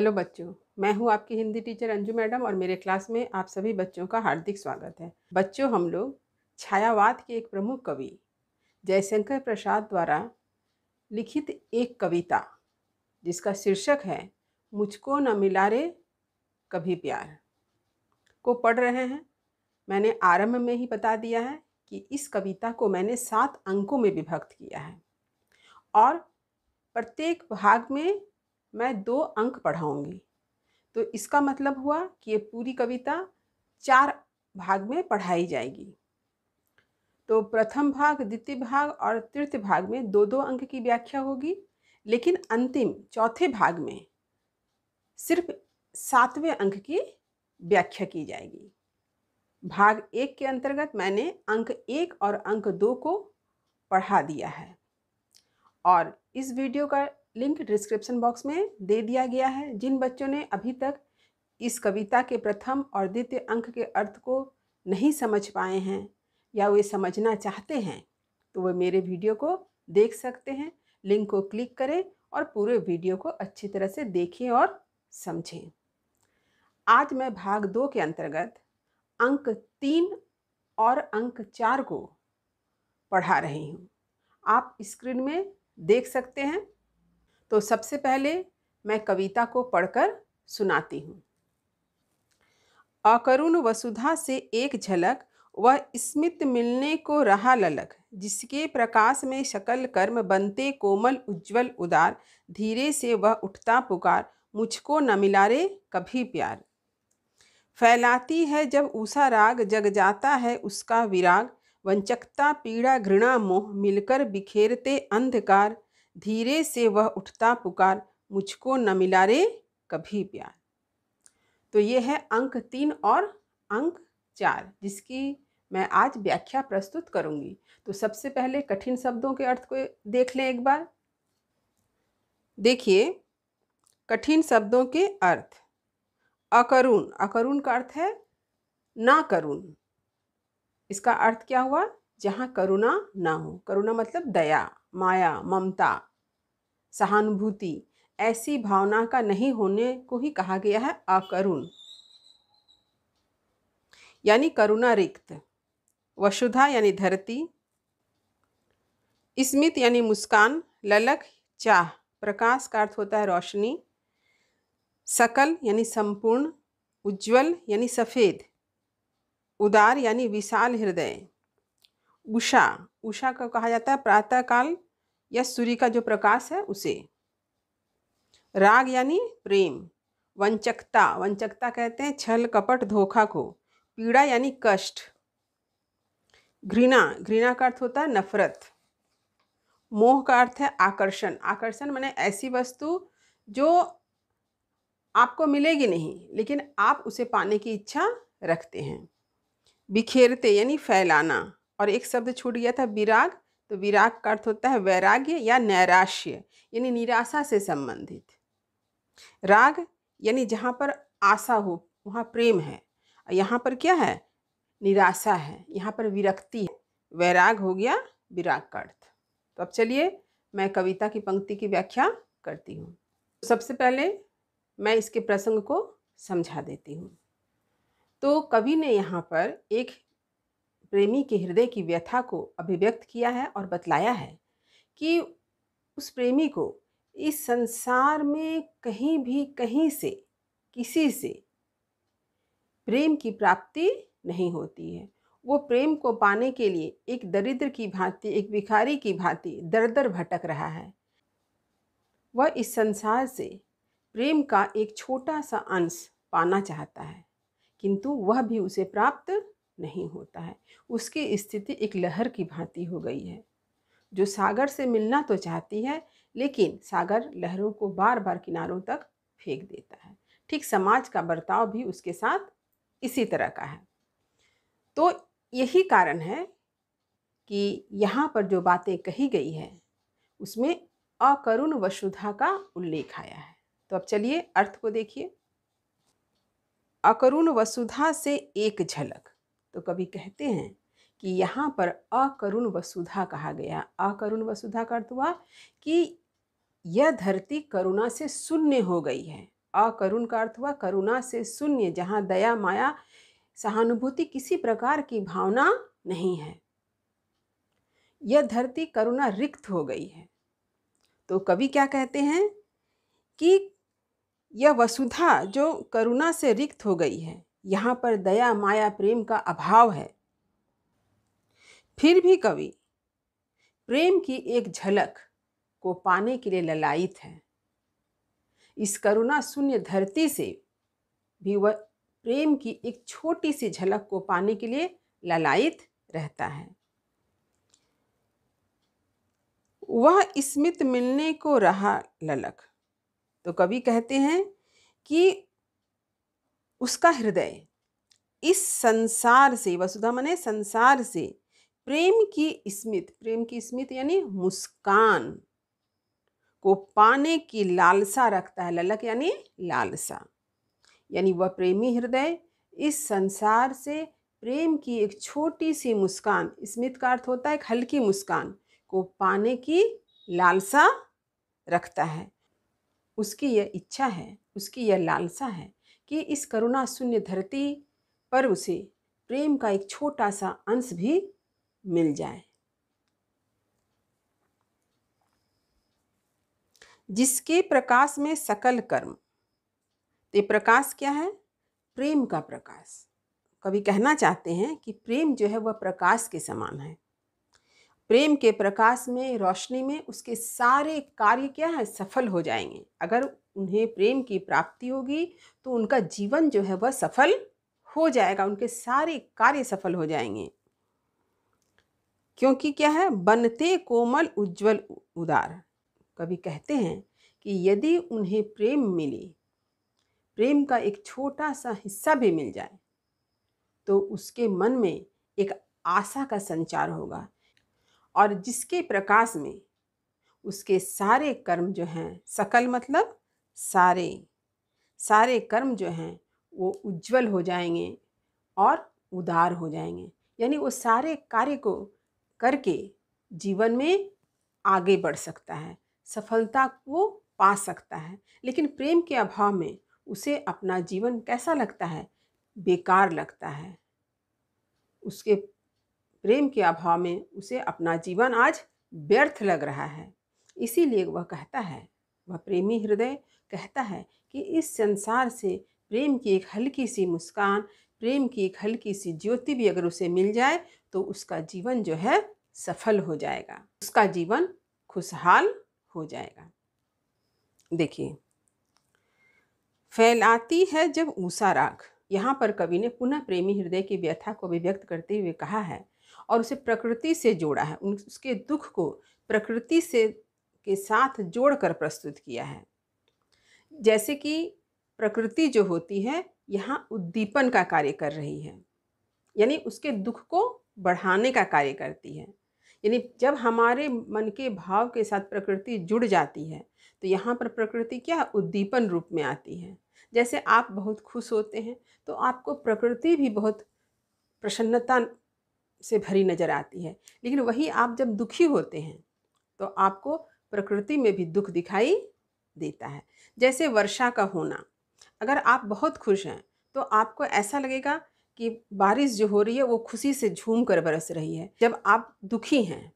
Hello बच्चों, मैं हूँ आपकी हिंदी टीचर अंजू मैडम और मेरे क्लास में आप सभी बच्चों का हार्दिक स्वागत है। बच्चों, हम लोग छायावाद के एक प्रमुख कवि जयशंकर प्रसाद द्वारा लिखित एक कविता जिसका शीर्षक है मुझको न मिला रे कभी प्यार को पढ़ रहे हैं। मैंने आरंभ में ही बता दिया है कि इस कविता को मैंने 7 अंकों में विभक्त किया है और प्रत्येक भाग में मैं 2 अंक पढ़ाऊंगी। तो इसका मतलब हुआ कि ये पूरी कविता 4 भाग में पढ़ाई जाएगी। तो प्रथम भाग, द्वितीय भाग और तृतीय भाग में 2-2 अंक की व्याख्या होगी, लेकिन अंतिम चौथे भाग में सिर्फ 7वें अंक की व्याख्या की जाएगी। भाग 1 के अंतर्गत मैंने अंक 1 और अंक 2 को पढ़ा दिया है और इस वीडियो का लिंक डिस्क्रिप्शन बॉक्स में दे दिया गया है। जिन बच्चों ने अभी तक इस कविता के प्रथम और द्वितीय अंक के अर्थ को नहीं समझ पाए हैं या वे समझना चाहते हैं तो वे मेरे वीडियो को देख सकते हैं। लिंक को क्लिक करें और पूरे वीडियो को अच्छी तरह से देखें और समझें। आज मैं भाग 2 के अंतर्गत अंक 3 और अंक 4 को पढ़ा रही हूँ। आप स्क्रीन में देख सकते हैं। तो सबसे पहले मैं कविता को पढ़कर सुनाती हूँ। अकरुण वसुधा से एक झलक, वह स्मित मिलने को रहा ललक, जिसके प्रकाश में सकल कर्म बनते कोमल उज्ज्वल उदार, धीरे से वह उठता पुकार, मुझको न मिला रे कभी प्यार। फैलाती है जब उषा राग, जग जाता है उसका विराग, वंचकता पीड़ा घृणा मोह मिलकर बिखेरते अंधकार, धीरे से वह उठता पुकार, मुझको न मिला रे कभी प्यार। तो ये है अंक 3 और अंक 4 जिसकी मैं आज व्याख्या प्रस्तुत करूंगी। तो सबसे पहले कठिन शब्दों के अर्थ को देख लें एक बार। देखिए, कठिन शब्दों के अर्थ। अकरुण, अकरुण का अर्थ है ना करुण। इसका अर्थ क्या हुआ? जहाँ करुणा ना हो। करुणा मतलब दया, माया, ममता, सहानुभूति, ऐसी भावना का नहीं होने को ही कहा गया है अकरुण, यानी करुणा रिक्त। वसुधा यानी धरती, स्मित यानी मुस्कान, ललक चाह, प्रकाश का अर्थ होता है रोशनी, सकल यानी संपूर्ण, उज्ज्वल यानी सफ़ेद, उदार यानी विशाल हृदय, उषा, उषा का कहा जाता है प्रातःकाल या सूर्य का जो प्रकाश है उसे, राग यानी प्रेम, वंचकता, वंचकता कहते हैं छल कपट धोखा को, पीड़ा यानी कष्ट, घृणा, घृणा का अर्थ होता है नफरत, मोह का अर्थ है आकर्षण, आकर्षण माने ऐसी वस्तु जो आपको मिलेगी नहीं लेकिन आप उसे पाने की इच्छा रखते हैं, बिखेरते यानी फैलाना, और एक शब्द छूट गया था विराग, तो विराग का अर्थ होता है वैराग्य या नैराश्य यानी निराशा से संबंधित, राग यानी जहाँ पर आशा हो वहाँ प्रेम है, यहाँ पर क्या है? निराशा है, यहाँ पर विरक्ति है। वैराग हो गया विराग का अर्थ। तो अब चलिए मैं कविता की पंक्ति की व्याख्या करती हूँ। सबसे पहले मैं इसके प्रसंग को समझा देती हूँ। तो कवि ने यहाँ पर एक प्रेमी के हृदय की व्यथा को अभिव्यक्त किया है और बतलाया है कि उस प्रेमी को इस संसार में कहीं भी कहीं से किसी से प्रेम की प्राप्ति नहीं होती है। वो प्रेम को पाने के लिए एक दरिद्र की भांति, एक भिखारी की भांति दर दर भटक रहा है। वह इस संसार से प्रेम का एक छोटा सा अंश पाना चाहता है किंतु वह भी उसे प्राप्त नहीं होता है। उसकी स्थिति एक लहर की भांति हो गई है जो सागर से मिलना तो चाहती है लेकिन सागर लहरों को बार बार किनारों तक फेंक देता है। ठीक समाज का बर्ताव भी उसके साथ इसी तरह का है। तो यही कारण है कि यहाँ पर जो बातें कही गई है उसमें अकरुण वसुधा का उल्लेख आया है। तो अब चलिए अर्थ को देखिए। अकरुण वसुधा से एक झलक, तो कवि कहते हैं कि यहाँ पर अकरुण वसुधा कहा गया। अकरुण वसुधा का अर्थ हुआ कि यह धरती करुणा से शून्य हो गई है अकरुण का अर्थ हुआ करुणा से शून्य, जहाँ दया माया सहानुभूति किसी प्रकार की भावना नहीं है। यह धरती करुणा रिक्त हो गई है। तो कवि क्या कहते हैं कि यह वसुधा जो करुणा से रिक्त हो गई है, यहाँ पर दया माया प्रेम का अभाव है। फिर भी कवि प्रेम की एक झलक को पाने के लिए ललायित है। इस करुणा शून्य धरती से भी वह प्रेम की एक छोटी सी झलक को पाने के लिए ललायित रहता है। वह स्मित मिलने को रहा ललक। तो कवि कहते हैं कि उसका हृदय इस संसार से, वसुधा माने संसार से, प्रेम की स्मित यानी मुस्कान को पाने की लालसा रखता है। ललक यानी लालसा, यानी वह प्रेमी हृदय इस संसार से प्रेम की एक छोटी सी मुस्कान, स्मित का अर्थ होता है एक हल्की मुस्कान, को पाने की लालसा रखता है। उसकी यह इच्छा है, उसकी यह लालसा है कि इस करुणा शून्य धरती पर उसे प्रेम का एक छोटा सा अंश भी मिल जाए। जिसके प्रकाश में सकल कर्म, ये प्रकाश क्या है? प्रेम का प्रकाश। कवि कहना चाहते हैं कि प्रेम जो है वह प्रकाश के समान है। प्रेम के प्रकाश में, रोशनी में उसके सारे कार्य क्या है? सफल हो जाएंगे। अगर उन्हें प्रेम की प्राप्ति होगी तो उनका जीवन जो है वह सफल हो जाएगा, उनके सारे कार्य सफल हो जाएंगे। क्योंकि क्या है? बनते कोमल उज्जवल उदार। कवि कहते हैं कि यदि उन्हें प्रेम मिले, प्रेम का एक छोटा सा हिस्सा भी मिल जाए, तो उसके मन में एक आशा का संचार होगा, और जिसके प्रकाश में उसके सारे कर्म जो हैं, सकल मतलब सारे कर्म जो हैं वो उज्जवल हो जाएंगे और उदार हो जाएंगे। यानी वो सारे कार्य को करके जीवन में आगे बढ़ सकता है, सफलता को पा सकता है। लेकिन प्रेम के अभाव में उसे अपना जीवन कैसा लगता है? बेकार लगता है। उसके प्रेम के अभाव में उसे अपना जीवन आज व्यर्थ लग रहा है। इसीलिए वह कहता है, वह प्रेमी हृदय कहता है कि इस संसार से प्रेम की एक हल्की सी मुस्कान, प्रेम की एक हल्की सी ज्योति भी अगर उसे मिल जाए तो उसका जीवन जो है सफल हो जाएगा, उसका जीवन खुशहाल हो जाएगा। देखिए, फैलाती है जब ऊषा राख। यहाँ पर कवि ने पुनः प्रेमी हृदय की व्यथा को अभिव्यक्त करते हुए कहा है और उसे प्रकृति से जोड़ा है, उसके दुख को प्रकृति से के साथ जोड़कर प्रस्तुत किया है। जैसे कि प्रकृति जो होती है यहाँ उद्दीपन का कार्य कर रही है, यानी उसके दुख को बढ़ाने का कार्य करती है। यानी जब हमारे मन के भाव के साथ प्रकृति जुड़ जाती है तो यहाँ पर प्रकृति क्या उद्दीपन रूप में आती है। जैसे आप बहुत खुश होते हैं तो आपको प्रकृति भी बहुत प्रसन्नता से भरी नजर आती है, लेकिन वही आप जब दुखी होते हैं तो आपको प्रकृति में भी दुख दिखाई देता है। जैसे वर्षा का होना, अगर आप बहुत खुश हैं तो आपको ऐसा लगेगा कि बारिश जो हो रही है वो खुशी से झूम कर बरस रही है। जब आप दुखी हैं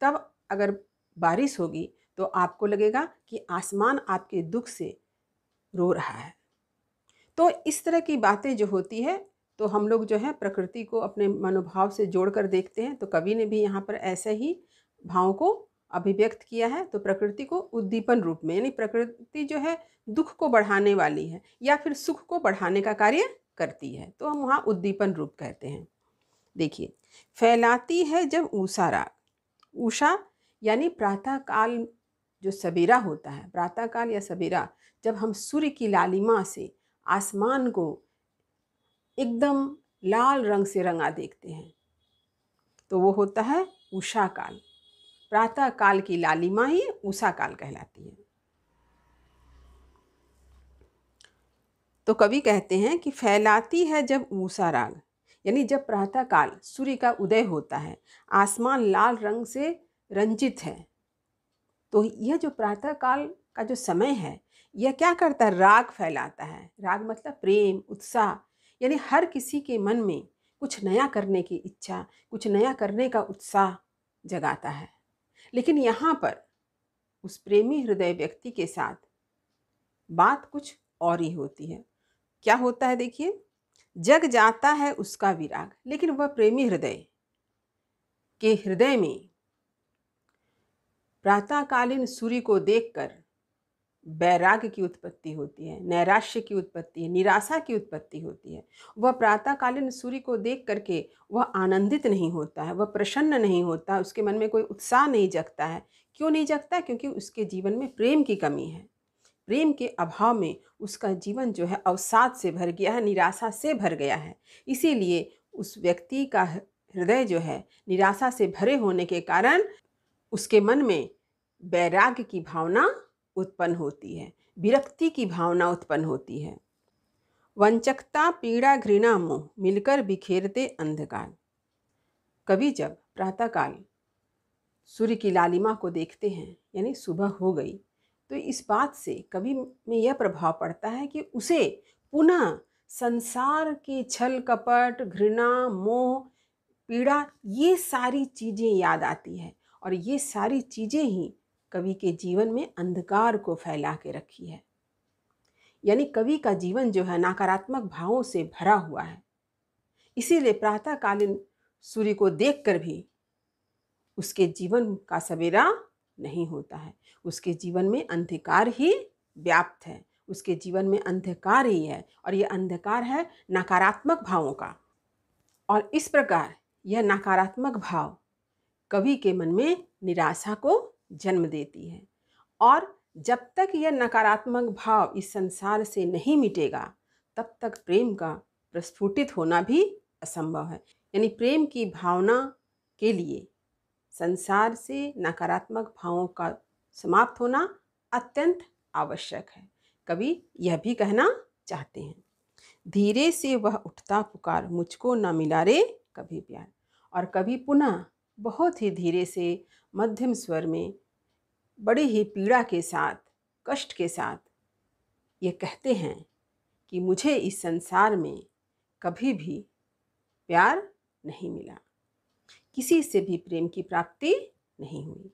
तब अगर बारिश होगी तो आपको लगेगा कि आसमान आपके दुख से रो रहा है। तो इस तरह की बातें जो होती है तो हम लोग जो है प्रकृति को अपने मनोभाव से जोड़कर देखते हैं। तो कवि ने भी यहाँ पर ऐसे ही भाव को अभिव्यक्त किया है। तो प्रकृति को उद्दीपन रूप में, यानी प्रकृति जो है दुख को बढ़ाने वाली है या फिर सुख को बढ़ाने का कार्य करती है, तो हम वहाँ उद्दीपन रूप कहते हैं। देखिए, फैलाती है जब ऊषा राग। उषा यानी प्रातः काल जो सवेरा होता है, प्रातः काल या सवेरा, जब हम सूर्य की लालिमा से आसमान को एकदम लाल रंग से रंगा देखते हैं तो वो होता है उषा काल। प्रातः काल की लालिमा ही उषा काल कहलाती है। तो कवि कहते हैं कि फैलाती है जब उषा राग, यानी जब प्रातः काल सूर्य का उदय होता है, आसमान लाल रंग से रंजित है, तो यह जो प्रातः काल का जो समय है यह क्या करता है? राग फैलाता है। राग मतलब प्रेम, उत्साह, यानी हर किसी के मन में कुछ नया करने की इच्छा, कुछ नया करने का उत्साह जगाता है। लेकिन यहाँ पर उस प्रेमी हृदय व्यक्ति के साथ बात कुछ और ही होती है। क्या होता है देखिए, जग जाता है उसका विराग, लेकिन वह प्रेमी हृदय के हृदय में प्रातःकालीन सूर्य को देखकर वैराग्य की उत्पत्ति होती है, नैराश्य की उत्पत्ति है, निराशा की उत्पत्ति होती है। वह प्रातःकालीन सूर्य को देख करके वह आनंदित नहीं होता है, वह प्रसन्न नहीं होता, उसके मन में कोई उत्साह नहीं जगता है। क्यों नहीं जगता? क्योंकि उसके जीवन में प्रेम की कमी है। प्रेम के अभाव में उसका जीवन जो है अवसाद से भर गया है, निराशा से भर गया है। इसीलिए उस व्यक्ति का हृदय जो है निराशा से भरे होने के कारण उसके मन में वैराग्य की भावना उत्पन्न होती है, विरक्ति की भावना उत्पन्न होती है। वंचकता, पीड़ा, घृणा, मोह मिलकर बिखेरते अंधकार। कभी जब प्रातःकाल सूर्य की लालिमा को देखते हैं, यानी सुबह हो गई, तो इस बात से कवि में यह प्रभाव पड़ता है कि उसे पुनः संसार के छल कपट, घृणा, मोह, पीड़ा, ये सारी चीज़ें याद आती है। और ये सारी चीज़ें ही कवि के जीवन में अंधकार को फैला के रखी है। यानी कवि का जीवन जो है नकारात्मक भावों से भरा हुआ है। इसीलिए प्रातःकालीन सूर्य को देखकर भी उसके जीवन का सवेरा नहीं होता है। उसके जीवन में अंधकार ही व्याप्त है, उसके जीवन में अंधकार ही है, और यह अंधकार है नकारात्मक भावों का। और इस प्रकार यह नकारात्मक भाव कवि के मन में निराशा को जन्म देती है। और जब तक यह नकारात्मक भाव इस संसार से नहीं मिटेगा, तब तक प्रेम का प्रस्फुटित होना भी असंभव है। यानी प्रेम की भावना के लिए संसार से नकारात्मक भावों का समाप्त होना अत्यंत आवश्यक है। कवि यह भी कहना चाहते हैं, धीरे से वह उठता पुकार, मुझको न मिला रे कभी प्यार। और कवि पुनः बहुत ही धीरे से मध्यम स्वर में बड़ी ही पीड़ा के साथ, कष्ट के साथ ये कहते हैं कि मुझे इस संसार में कभी भी प्यार नहीं मिला, किसी से भी प्रेम की प्राप्ति नहीं हुई।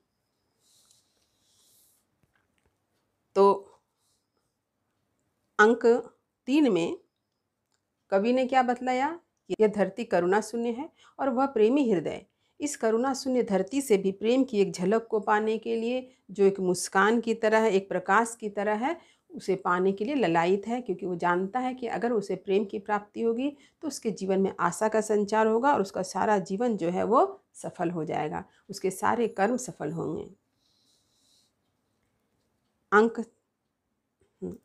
तो अंक 3 में कवि ने क्या बतलाया कि यह धरती करुणा शून्य है, और वह प्रेमी हृदय इस करुणा शून्य धरती से भी प्रेम की एक झलक को पाने के लिए, जो एक मुस्कान की तरह है, एक प्रकाश की तरह है, उसे पाने के लिए ललायित है। क्योंकि वो जानता है कि अगर उसे प्रेम की प्राप्ति होगी तो उसके जीवन में आशा का संचार होगा और उसका सारा जीवन जो है वो सफल हो जाएगा, उसके सारे कर्म सफल होंगे।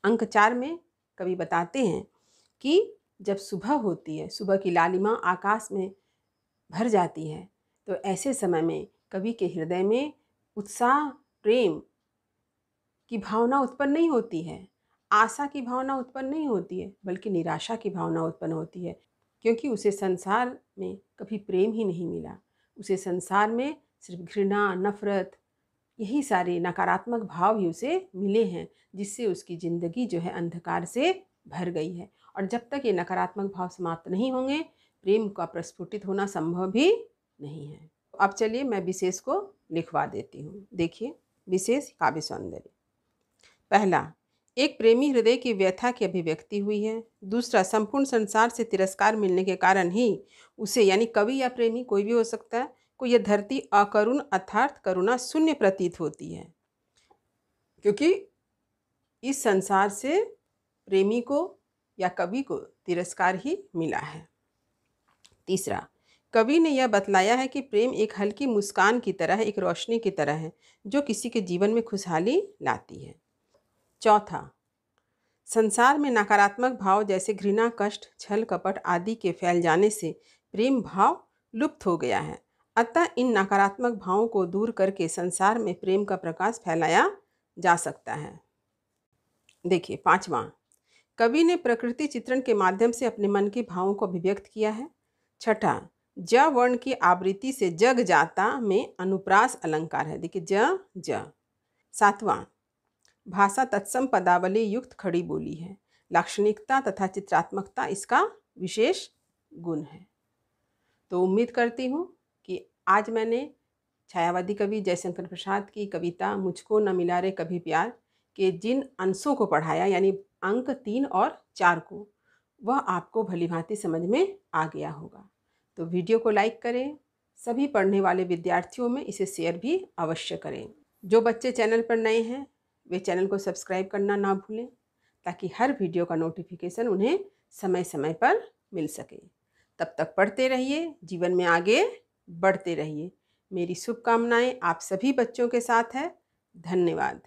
अंक 4 में कवि बताते हैं कि जब सुबह होती है, सुबह की लालिमा आकाश में भर जाती है, तो ऐसे समय में कवि के हृदय में उत्साह, प्रेम की भावना उत्पन्न नहीं होती है, आशा की भावना उत्पन्न नहीं होती है, बल्कि निराशा की भावना उत्पन्न होती है। क्योंकि उसे संसार में कभी प्रेम ही नहीं मिला, उसे संसार में सिर्फ घृणा, नफरत, यही सारे नकारात्मक भाव ही उसे मिले हैं, जिससे उसकी ज़िंदगी जो है अंधकार से भर गई है। और जब तक ये नकारात्मक भाव समाप्त नहीं होंगे, प्रेम का प्रस्फुटित होना संभव भी नहीं है। अब चलिए मैं विशेष को लिखवा देती हूँ। देखिए, विशेष काव्य सौंदर्य। पहला, एक प्रेमी हृदय की व्यथा की अभिव्यक्ति हुई है। दूसरा, संपूर्ण संसार से तिरस्कार मिलने के कारण ही उसे, यानी कवि या प्रेमी कोई भी हो सकता है, को यह धरती अकरुण अर्थात करुणा शून्य प्रतीत होती है, क्योंकि इस संसार से प्रेमी को या कवि को तिरस्कार ही मिला है। तीसरा, कवि ने यह बतलाया है कि प्रेम एक हल्की मुस्कान की तरह है, एक रोशनी की तरह है, जो किसी के जीवन में खुशहाली लाती है। चौथा, संसार में नकारात्मक भाव जैसे घृणा, कष्ट, छल कपट आदि के फैल जाने से प्रेम भाव लुप्त हो गया है। अतः इन नकारात्मक भावों को दूर करके संसार में प्रेम का प्रकाश फैलाया जा सकता है। देखिए, पांचवा, कवि ने प्रकृति चित्रण के माध्यम से अपने मन के भावों को अभिव्यक्त किया है। छठा, ज वर्ण की आवृत्ति से जग जाता में अनुप्रास अलंकार है। देखिए, ज ज। सातवां, भाषा तत्सम पदावली युक्त खड़ी बोली है। लाक्षणिकता तथा चित्रात्मकता इसका विशेष गुण है। तो उम्मीद करती हूँ कि आज मैंने छायावादी कवि जयशंकर प्रसाद की कविता मुझको न मिला रे कभी प्यार के जिन अंशों को पढ़ाया, यानी अंक 3 और 4 को, वह आपको भलीभांति समझ में आ गया होगा। तो वीडियो को लाइक करें, सभी पढ़ने वाले विद्यार्थियों में इसे शेयर भी अवश्य करें। जो बच्चे चैनल पर नए हैं वे चैनल को सब्सक्राइब करना ना भूलें, ताकि हर वीडियो का नोटिफिकेशन उन्हें समय समय पर मिल सके। तब तक पढ़ते रहिए, जीवन में आगे बढ़ते रहिए। मेरी शुभकामनाएं आप सभी बच्चों के साथ है। धन्यवाद।